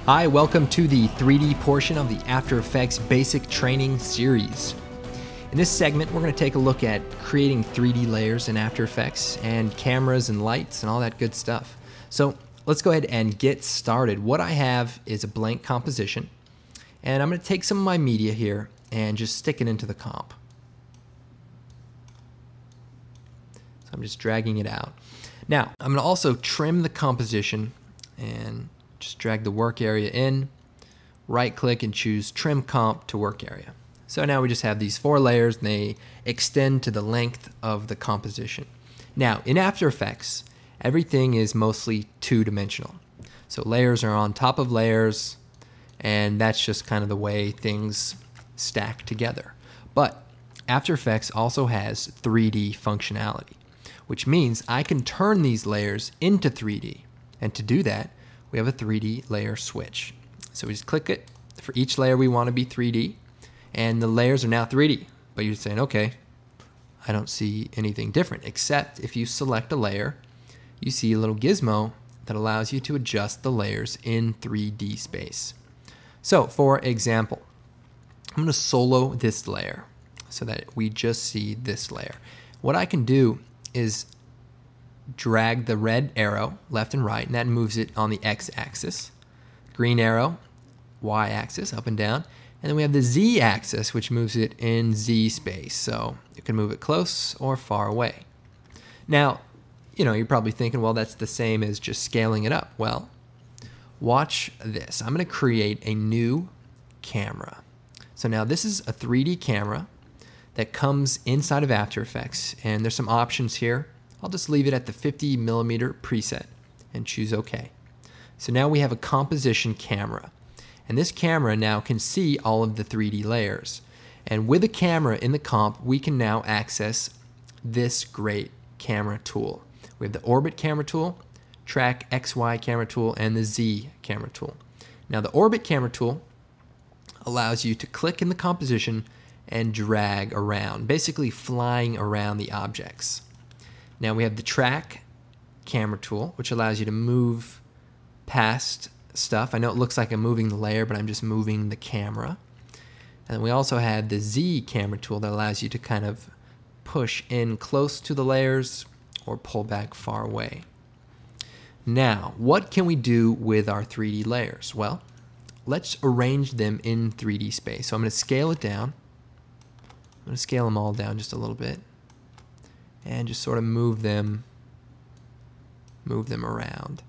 Hi, welcome to the 3D portion of the After Effects Basic Training Series. In this segment, we're going to take a look at creating 3D layers in After Effects and cameras and lights and all that good stuff. So let's go ahead and get started. What I have is a blank composition, and I'm going to take some of my media here and just stick it into the comp. So I'm just dragging it out. Now, I'm going to also trim the composition and just drag the work area in, right click and choose trim comp to work area. So now we just have these 4 layers and they extend to the length of the composition. Now in After Effects, everything is mostly 2-dimensional. So layers are on top of layers, and that's just kind of the way things stack together. But After Effects also has 3D functionality, which means I can turn these layers into 3D. And to do that, we have a 3D layer switch. So we just click it. For each layer we want to be 3D, and the layers are now 3D. But you're saying, okay, I don't see anything different, except if you select a layer, you see a little gizmo that allows you to adjust the layers in 3D space. So for example, I'm going to solo this layer so that we just see this layer. What I can do is drag the red arrow left and right, and that moves it on the x-axis. Green arrow, y-axis, up and down. And then we have the z-axis, which moves it in z space. So you can move it close or far away. Now, you're probably thinking, well, that's the same as just scaling it up. Well, watch this. I'm going to create a new camera. So now this is a 3D camera that comes inside of After Effects, and there's some options here. I'll just leave it at the 50mm preset and choose OK. So now we have a composition camera, and this camera now can see all of the 3D layers. And with a camera in the comp, we can now access this great camera tool. We have the Orbit camera tool, Track XY camera tool, and the Z camera tool. Now the Orbit camera tool allows you to click in the composition and drag around, basically flying around the objects. Now we have the Track camera tool, which allows you to move past stuff. I know it looks like I'm moving the layer, but I'm just moving the camera. And we also have the Z camera tool that allows you to kind of push in close to the layers or pull back far away. Now, what can we do with our 3D layers? Well, let's arrange them in 3D space. So I'm going to scale it down. I'm going to scale them all down just a little bit, and just sort of move them around.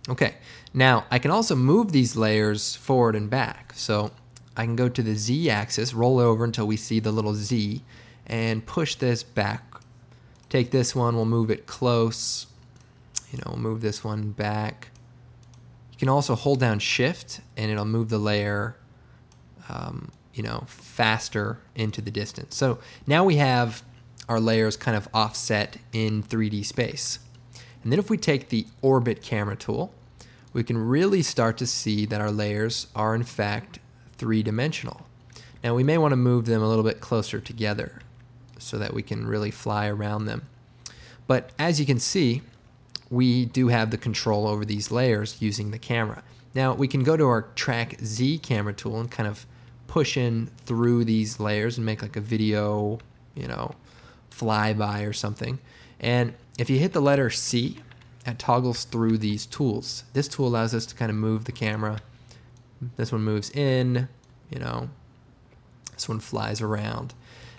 Okay, now I can also move these layers forward and back. So I can go to the Z-axis, roll over until we see the little Z, and push this back. Take this one, we'll move it close. We'll move this one back. You can also hold down Shift, and it'll move the layer faster into the distance. So now we have our layers kind of offset in 3D space. And then if we take the Orbit camera tool, we can really start to see that our layers are in fact 3-dimensional. Now we may want to move them a little bit closer together so that we can really fly around them. But as you can see, we do have the control over these layers using the camera. Now we can go to our Track Z camera tool and kind of push in through these layers and make like a video, flyby or something. And if you hit the letter C, that toggles through these tools. This tool allows us to kind of move the camera. This one moves in, this one flies around.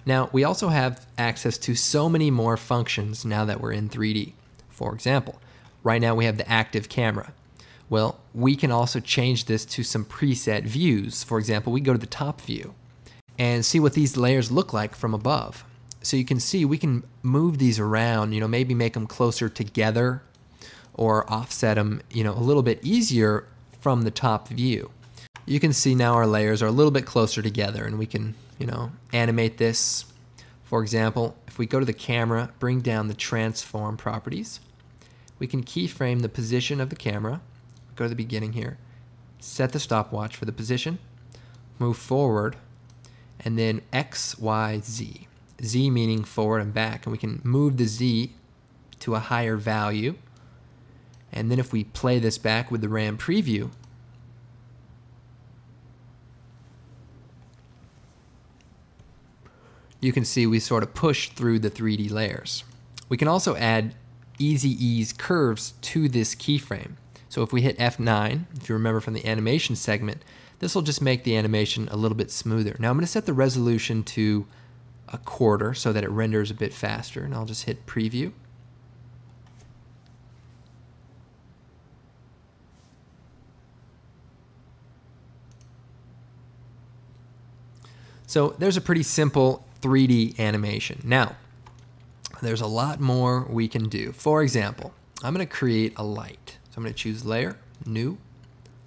Now we also have access to so many more functions now that we're in 3D. For example, right now we have the active camera. Well, we can also change this to some preset views. For example, we go to the top view and see what these layers look like from above. So you can see we can move these around, maybe make them closer together or offset them, a little bit easier from the top view. You can see now our layers are a little bit closer together, and we can, animate this. For example, if we go to the camera, bring down the transform properties, we can keyframe the position of the camera. Go to the beginning here, set the stopwatch for the position, move forward, and then X, Y, Z. Z meaning forward and back, and we can move the Z to a higher value And then if we play this back with the RAM preview, you can see we sort of push through the 3D layers. We can also add easy ease curves to this keyframe. So if we hit F9, if you remember from the animation segment, this will just make the animation a little bit smoother. Now I'm going to set the resolution to 1/4 so that it renders a bit faster, and I'll just hit preview. So there's a pretty simple 3D animation. Now, there's a lot more we can do. For example, I'm going to create a light. So I'm going to choose Layer, New,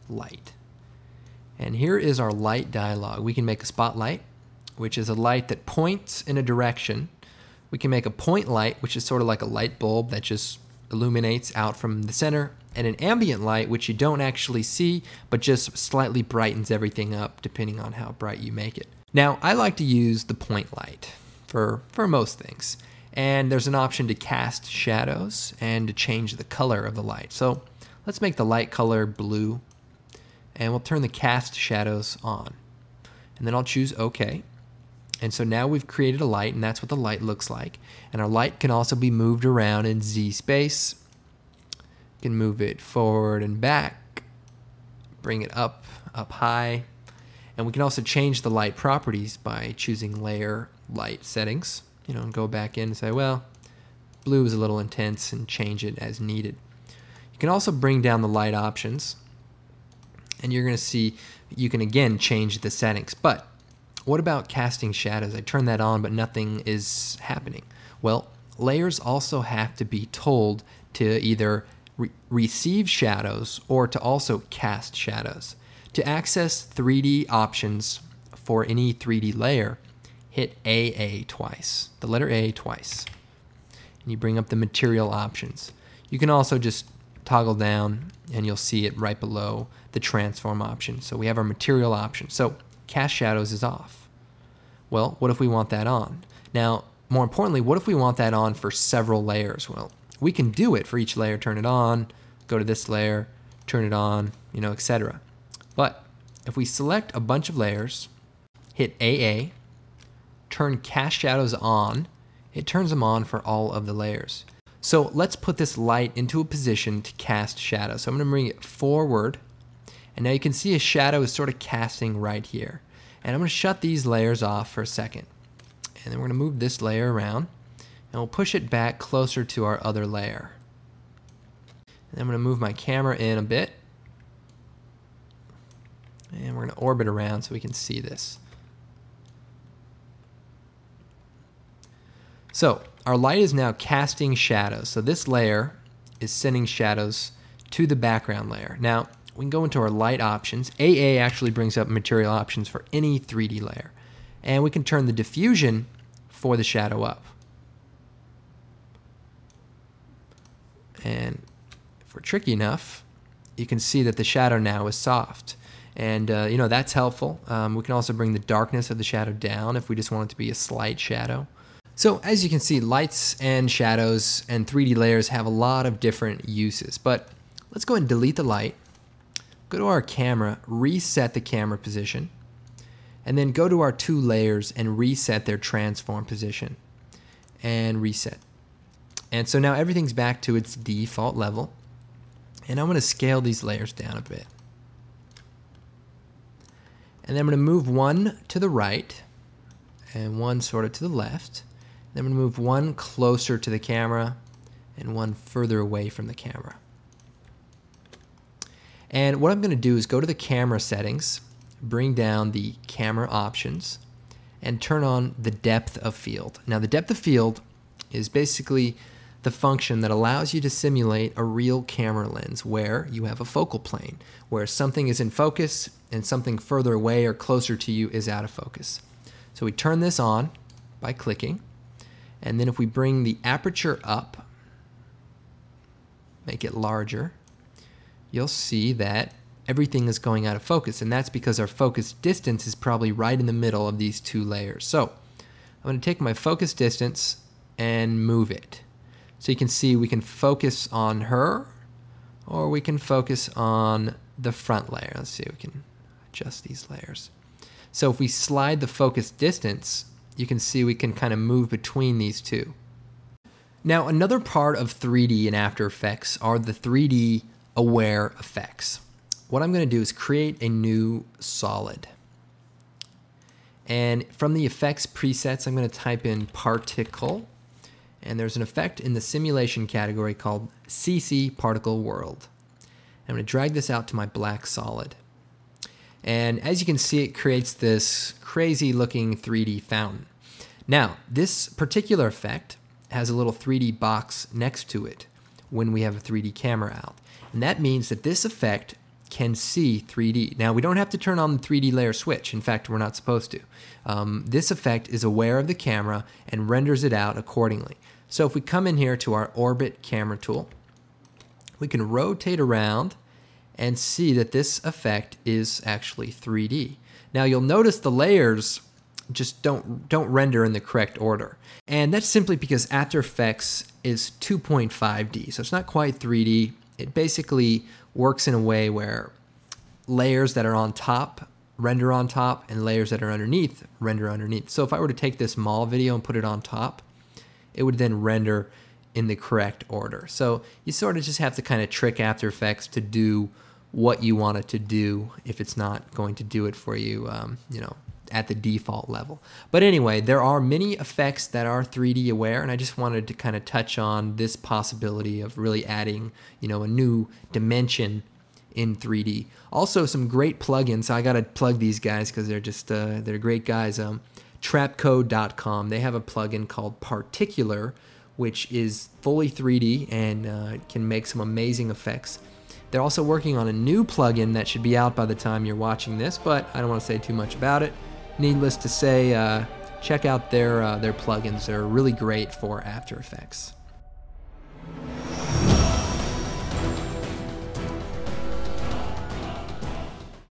Light. And here is our light dialog. We can make a spotlight, which is a light that points in a direction. We can make a point light, which is sort of like a light bulb that just illuminates out from the center, and an ambient light, which you don't actually see, but just slightly brightens everything up depending on how bright you make it. Now, I like to use the point light for most things. And there's an option to cast shadows and to change the color of the light. So let's make the light color blue, and we'll turn the cast shadows on. And then I'll choose OK. And so now we've created a light, and that's what the light looks like. And our light can also be moved around in Z space. You can move it forward and back, bring it up high. And we can also change the light properties by choosing Layer, Light Settings, and go back in and say, well, blue is a little intense, and change it as needed. You can also bring down the light options, and you're going to see you can again change the settings. But what about casting shadows? I turn that on, but nothing is happening. Well, layers also have to be told to either receive shadows or to also cast shadows. To access 3D options for any 3D layer, hit AA twice, the letter A twice, and you bring up the material options. You can also just toggle down, and you'll see it right below the transform option. So we have our material option. So cast shadows is off. Well, what if we want that on? Now, more importantly, what if we want that on for several layers? Well, we can do it for each layer. Turn it on, go to this layer, turn it on, etc. But if we select a bunch of layers, hit AA, turn cast shadows on, it turns them on for all of the layers. So let's put this light into a position to cast shadows. So I'm going to bring it forward, and now you can see a shadow is sort of casting right here. And I'm going to shut these layers off for a second. And then we're going to move this layer around, and we'll push it back closer to our other layer. And then I'm going to move my camera in a bit, and we're going to orbit around so we can see this. So our light is now casting shadows. So this layer is sending shadows to the background layer. Now we can go into our light options. AA actually brings up material options for any 3D layer. And we can turn the diffusion for the shadow up. And if we're tricky enough, you can see that the shadow now is soft. And that's helpful. We can also bring the darkness of the shadow down if we just want it to be a slight shadow. So as you can see, lights and shadows and 3D layers have a lot of different uses. But let's go ahead and delete the light. Go to our camera, reset the camera position, and then go to our two layers and reset their transform position. And reset. And so now everything's back to its default level. And I'm going to scale these layers down a bit. And then I'm going to move one to the right and one sort of to the left. Then I'm going to move one closer to the camera and one further away from the camera. And what I'm going to do is go to the camera settings, bring down the camera options, and turn on the depth of field. Now the depth of field is basically the function that allows you to simulate a real camera lens where you have a focal plane, where something is in focus and something further away or closer to you is out of focus. So we turn this on by clicking, and then if we bring the aperture up, make it larger, you'll see that everything is going out of focus, and that's because our focus distance is probably right in the middle of these two layers. So I'm going to take my focus distance and move it. So you can see we can focus on her, or we can focus on the front layer. Let's see, we can adjust these layers. So if we slide the focus distance, you can see we can kind of move between these two. Now, another part of 3D in After Effects are the 3D aware effects. What I'm going to do is create a new solid. And from the effects presets, I'm going to type in particle. And there's an effect in the simulation category called CC Particle World. I'm going to drag this out to my black solid. And as you can see, it creates this crazy looking 3D fountain. Now, this particular effect has a little 3D box next to it when we have a 3D camera out. And that means that this effect can see 3D. Now, we don't have to turn on the 3D layer switch. In fact, we're not supposed to. This effect is aware of the camera and renders it out accordingly. So if we come in here to our orbit camera tool, we can rotate around and see that this effect is actually 3D. Now you'll notice the layers just don't render in the correct order. And that's simply because After Effects is 2.5D, so it's not quite 3D. It basically works in a way where layers that are on top render on top and layers that are underneath render underneath. So if I were to take this mall video and put it on top, it would then render in the correct order. So you sort of just have to kind of trick After Effects to do what you want it to do if it's not going to do it for you, you know, at the default level. But anyway, there are many effects that are 3D aware, and I just wanted to kind of touch on this possibility of really adding, you know, a new dimension in 3D. Also, some great plugins. I gotta plug these guys because they're just they're great guys. Trapcode.com. They have a plugin called Particular, which is fully 3D and can make some amazing effects. They're also working on a new plugin that should be out by the time you're watching this, but I don't want to say too much about it. Needless to say, check out their plugins. They're really great for After Effects.